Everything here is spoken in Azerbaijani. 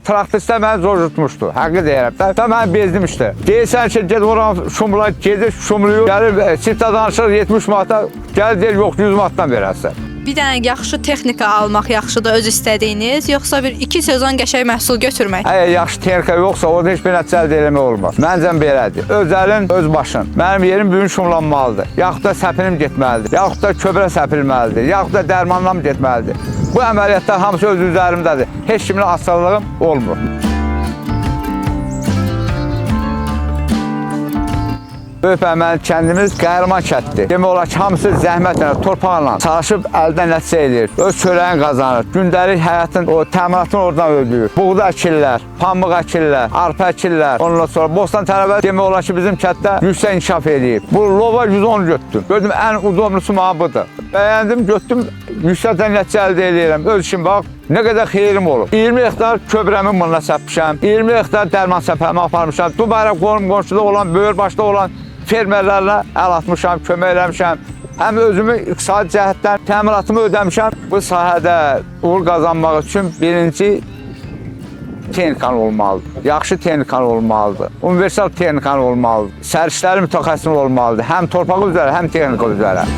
traktöristlər məni zor tutmuşdu. Həqiqi deyirəm. Və mən bezdim. Deyirsən ki, ged oran şumla, gedir şumluyur. Gəlir, çiftə danışır 70 manata, gəlir deyir, yox 100 manatdan verərsən. Bir dənə yaxşı texnika almaq yaxşıdır öz istədiyiniz, yoxsa bir 2 sezon qəşəng məhsul götürmək? Əgər yaxşı texnika yoxsa, orada heç bir nəticə əldə eləmək olmaz. Məncə belədir. Öz əlin, öz başın. Mənim yerim bugün şumlanmalıdır. Yaxud da səpinim getməlidir. Yaxud da köbrə səpilməlidir. Yaxud da dərmanlam getməlidir. Bu əməliyyatlar hamısı öz üzərimdədir. Heç kimin asılılığım olmur. Böyük Bəhməni kəndimiz qəhrəman kənddir. Demək olar ki, hamısı zəhmətlə, torpaqla çalışıb əldən nəticə edir. Öz çörəyini qazanır. Gündəlik həyatın, o təminatını oradan ödəyir. Buğda əkirlər, pambıq əkirlər, arpa əkirlər. Ondan sonra Bostan tərəfə demək olar ki, bizim kənddə yüksək inkişaf edib. Bu lova 110 götürdüm. Gördüm, ən udumlusu mənə budur. Bəyəndim, götürdüm, yüksək nəticə əldə edirəm. Öz işim bax. Nə qədər xeyrim olur. 20 hektar köbrəmi bununla səpmişəm. 20 hektar dərman səpəmi aparmışam. Bu bayram qonşuda olan, Böyürbaşda olan fermerlərlə əl atmışam, kömək eləmişəm. Həm özümü iqtisadi cəhətdən təminatımı ödəmişəm. Bu sahədə uğur qazanmaq üçün birinci texnikan olmalıdır. Yaxşı texnikan olmalıdır. Universal texnikan olmalıdır. Sərişləri mütəxəssis olmalıdır. Həm torpaq üzrə, həm texnika üzrə.